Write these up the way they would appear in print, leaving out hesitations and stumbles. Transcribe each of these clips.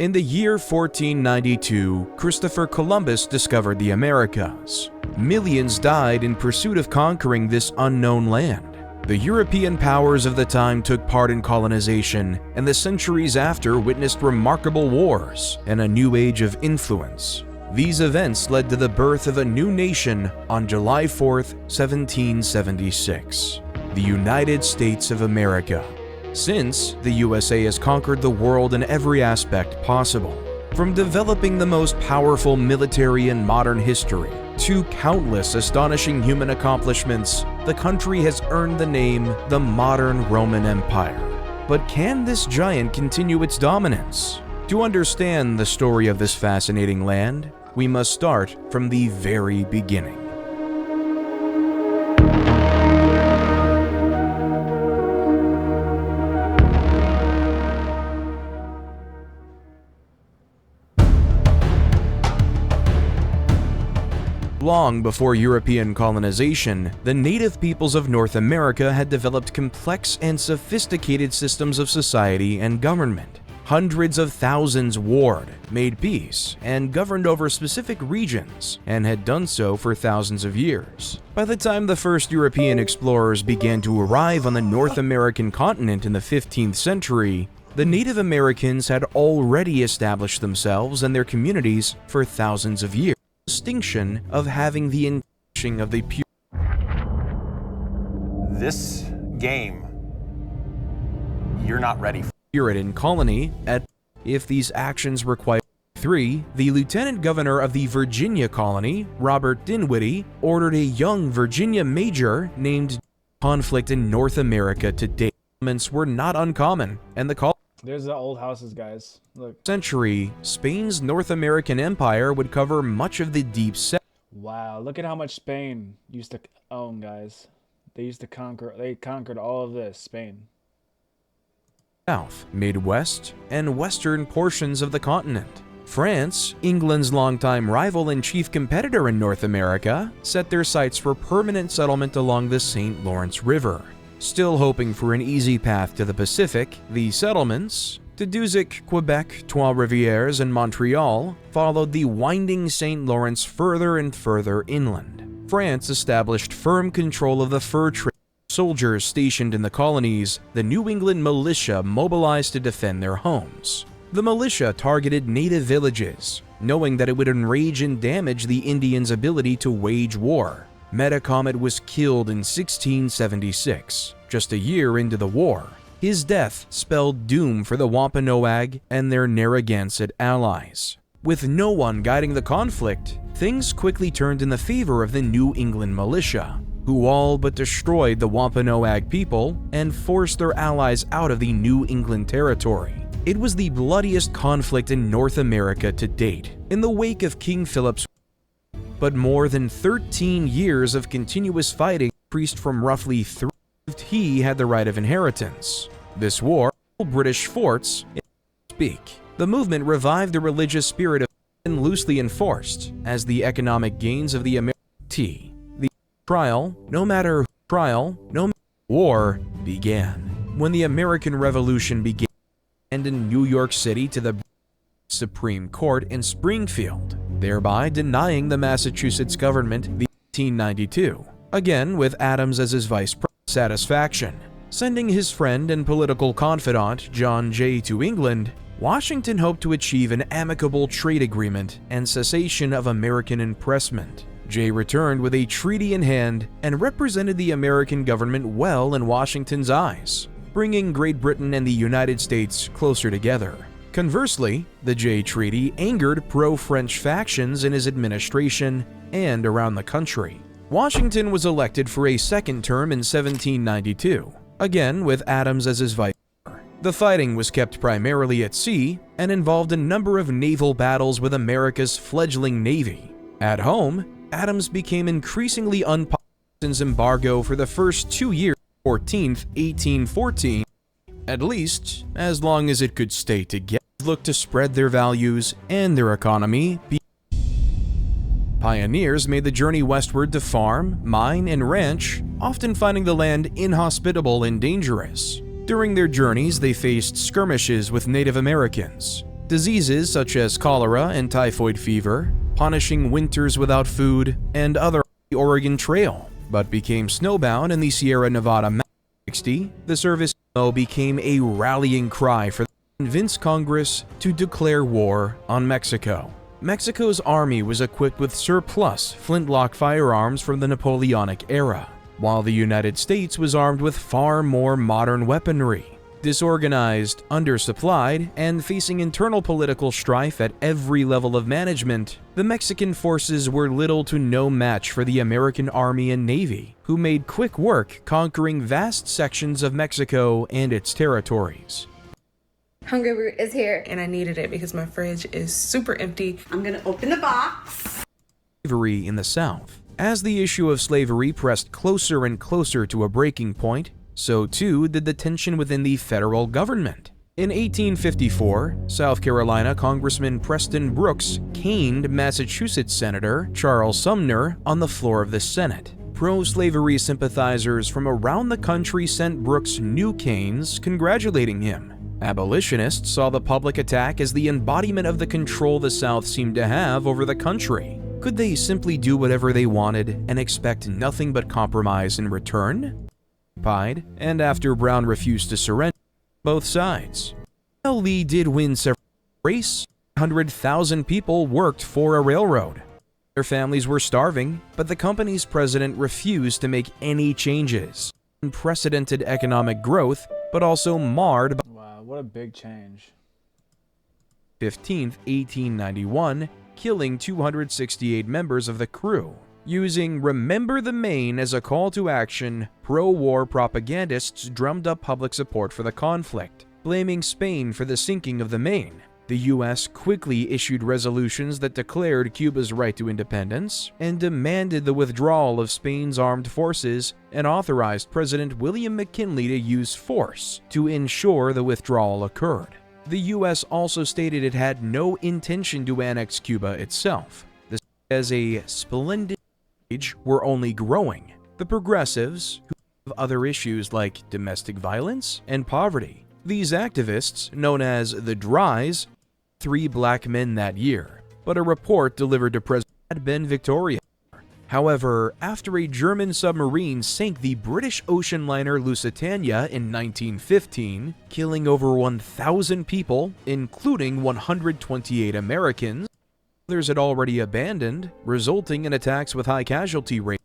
In the year 1492, Christopher Columbus discovered the Americas. Millions died in pursuit of conquering this unknown land. The European powers of the time took part in colonization, and the centuries after witnessed remarkable wars and a new age of influence. These events led to the birth of a new nation on July 4, 1776, the United States of America. Since, the USA has conquered the world in every aspect possible, from developing the most powerful military in modern history to countless astonishing human accomplishments. The country has earned the name the modern Roman Empire. But can this giant continue its dominance? To understand the story of this fascinating land, we must start from the very beginning. Long before European colonization, the native peoples of North America had developed complex and sophisticated systems of society and government. Hundreds of thousands warred, made peace, and governed over specific regions, and had done so for thousands of years. By the time the first European explorers began to arrive on the North American continent in the 15th century, the Native Americans had already established themselves and their communities for thousands of years. Distinction of having the intention of the pure. This game, you're not ready for. Puritan colony at if these actions require. 3. The lieutenant governor of the Virginia colony, Robert Dinwiddie, ordered a young Virginia major named conflict in North America to date. Elements were not uncommon, and the colony. There's the old houses, guys. Look. Century, Spain's North American Empire would cover much of the deep south. Wow, look at how much Spain used to own, guys. They conquered all of this, Spain. South, Midwest, and western portions of the continent. France, England's longtime rival and chief competitor in North America, set their sights for permanent settlement along the St. Lawrence River. Still hoping for an easy path to the Pacific, the settlements, Tadoussac, Quebec, Trois-Rivières, and Montreal, followed the winding St. Lawrence further and further inland. France established firm control of the fur trade. Soldiers stationed in the colonies, the New England militia mobilized to defend their homes. The militia targeted native villages, knowing that it would enrage and damage the Indians' ability to wage war. Metacomet was killed in 1676, just a year into the war. His death spelled doom for the Wampanoag and their Narragansett allies. With no one guiding the conflict, things quickly turned in the favor of the New England militia, who all but destroyed the Wampanoag people and forced their allies out of the New England territory. It was the bloodiest conflict in North America to date. In the wake of King Philip's but more than 13 years of continuous fighting increased from roughly 3. He had the right of inheritance. This war, British forts, speak. The movement revived the religious spirit of and loosely enforced as the economic gains of the American the trial, no matter war began. When the American Revolution began, and in New York City to the Supreme Court in Springfield, thereby denying the Massachusetts government the 1892, again with Adams as his vice president. Satisfaction. Sending his friend and political confidant John Jay to England, Washington hoped to achieve an amicable trade agreement and cessation of American impressment. Jay returned with a treaty in hand and represented the American government well in Washington's eyes, bringing Great Britain and the United States closer together. Conversely, the Jay Treaty angered pro-French factions in his administration and around the country. Washington was elected for a second term in 1792, again with Adams as his vice president. The fighting was kept primarily at sea and involved a number of naval battles with America's fledgling navy. At home, Adams became increasingly unpopular since embargo for the first 2 years, 14th, 1814, at least as long as it could stay together. Looked to spread their values and their economy. Pioneers made the journey westward to farm, mine, and ranch, often finding the land inhospitable and dangerous. During their journeys, they faced skirmishes with Native Americans, Diseases such as cholera and typhoid fever, punishing winters without food, and other on the Oregon Trail, but became snowbound in the Sierra Nevada Mountains. 1960, the service became a rallying cry for the convince Congress to declare war on Mexico. Mexico's army was equipped with surplus flintlock firearms from the Napoleonic era, while the United States was armed with far more modern weaponry. Disorganized, undersupplied, and facing internal political strife at every level of management, the Mexican forces were little to no match for the American Army and Navy, who made quick work conquering vast sections of Mexico and its territories. Hungry Root is here. And I needed it because my fridge is super empty. I'm gonna open the box. Slavery in the South. As the issue of slavery pressed closer and closer to a breaking point, so too did the tension within the federal government. In 1854, South Carolina Congressman Preston Brooks caned Massachusetts Senator Charles Sumner on the floor of the Senate. Pro-slavery sympathizers from around the country sent Brooks new canes congratulating him. Abolitionists saw the public attack as the embodiment of the control the South seemed to have over the country. Could they simply do whatever they wanted and expect nothing but compromise in return? And after Brown refused to surrender, both sides. While Lee did win several races, 100,000 people worked for a railroad. Their families were starving, but the company's president refused to make any changes. Unprecedented economic growth, but also marred by Wow, what a big change. 15th, 1891, killing 268 members of the crew. Using "Remember the Maine" as a call to action, pro-war propagandists drummed up public support for the conflict, blaming Spain for the sinking of the Maine. The U.S. quickly issued resolutions that declared Cuba's right to independence and demanded the withdrawal of Spain's armed forces and authorized President William McKinley to use force to ensure the withdrawal occurred. The U.S. also stated it had no intention to annex Cuba itself. This as a splendid were only growing. The progressives, who have other issues like domestic violence and poverty. These activists, known as the Dries, 3 black men that year, but a report delivered to President had been Victoria. However, after a German submarine sank the British ocean liner Lusitania in 1915, killing over 1,000 people, including 128 Americans, others had already abandoned, resulting in attacks with high casualty rates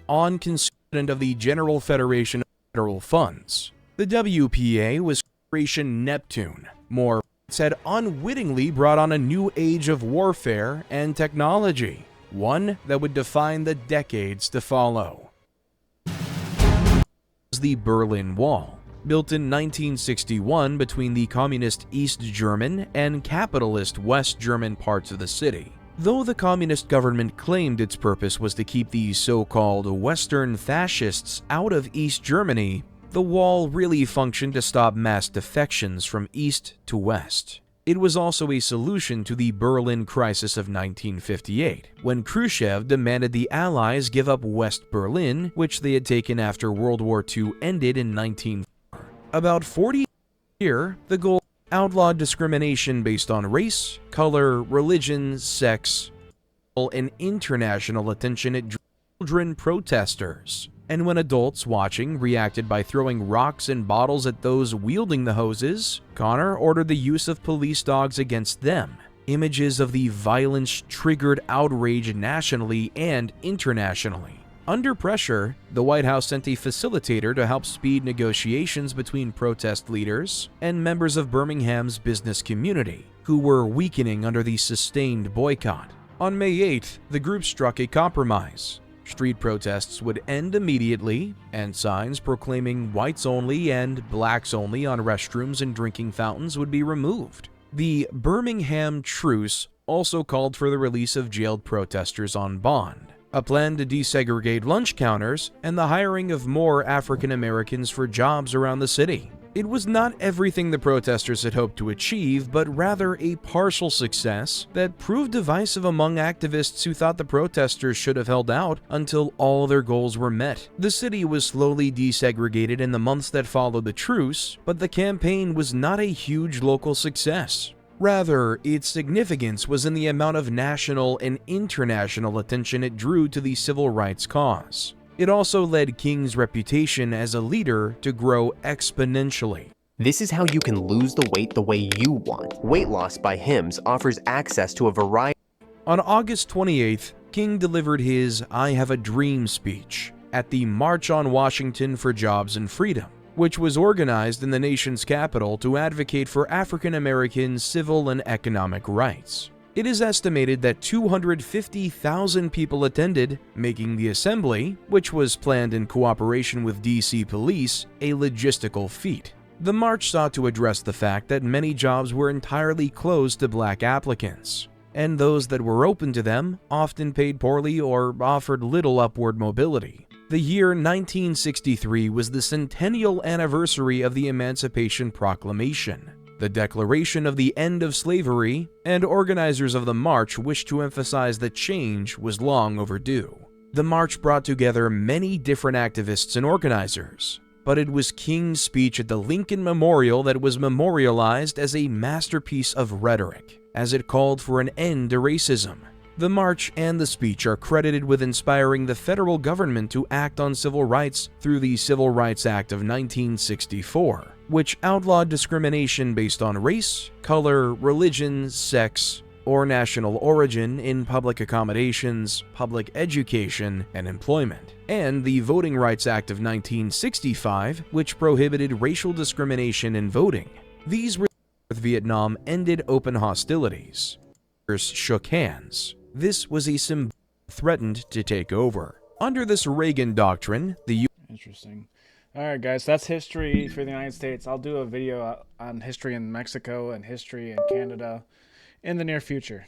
on consistent of the General Federation of Federal Funds. The WPA was Operation Neptune. More had unwittingly brought on a new age of warfare and technology, one that would define the decades to follow. The Berlin Wall. Built in 1961 between the communist East German and capitalist West German parts of the city. Though the communist government claimed its purpose was to keep these so-called Western fascists out of East Germany, the wall really functioned to stop mass defections from East to West. It was also a solution to the Berlin crisis of 1958, when Khrushchev demanded the Allies give up West Berlin, which they had taken after World War II ended in 1940. About 40 years later, the goal outlawed discrimination based on race, color, religion, sex, and international attention at children protesters. And when adults watching reacted by throwing rocks and bottles at those wielding the hoses, Connor ordered the use of police dogs against them. Images of the violence triggered outrage nationally and internationally. Under pressure, the White House sent a facilitator to help speed negotiations between protest leaders and members of Birmingham's business community, who were weakening under the sustained boycott. On May 8th, the group struck a compromise. Street protests would end immediately, and signs proclaiming whites only and blacks only on restrooms and drinking fountains would be removed. The Birmingham Truce also called for the release of jailed protesters on bond, a plan to desegregate lunch counters, and the hiring of more African Americans for jobs around the city. It was not everything the protesters had hoped to achieve, but rather a partial success that proved divisive among activists who thought the protesters should have held out until all their goals were met. The city was slowly desegregated in the months that followed the truce, but the campaign was not a huge local success. Rather, its significance was in the amount of national and international attention it drew to the civil rights cause. It also led King's reputation as a leader to grow exponentially. This is how you can lose the weight the way you want. Weight Loss by Hims offers access to a variety. On August 28th, King delivered his I Have a Dream speech at the March on Washington for Jobs and Freedom, which was organized in the nation's capital to advocate for African American civil and economic rights. It is estimated that 250,000 people attended, making the assembly, which was planned in cooperation with DC police, a logistical feat. The march sought to address the fact that many jobs were entirely closed to black applicants, and those that were open to them often paid poorly or offered little upward mobility. The year 1963 was the centennial anniversary of the Emancipation Proclamation, the declaration of the end of slavery, and organizers of the march wished to emphasize that change was long overdue. The march brought together many different activists and organizers, but it was King's speech at the Lincoln Memorial that was memorialized as a masterpiece of rhetoric, as it called for an end to racism. The march and the speech are credited with inspiring the federal government to act on civil rights through the Civil Rights Act of 1964, which outlawed discrimination based on race, color, religion, sex, or national origin in public accommodations, public education, and employment, and the Voting Rights Act of 1965, which prohibited racial discrimination in voting. These were with Vietnam ended open hostilities. Shook hands. This was a symbol threatened to take over. Under this Reagan doctrine, the Interesting. All right, guys, that's history for the United States. I'll do a video on history in Mexico and history in Canada in the near future.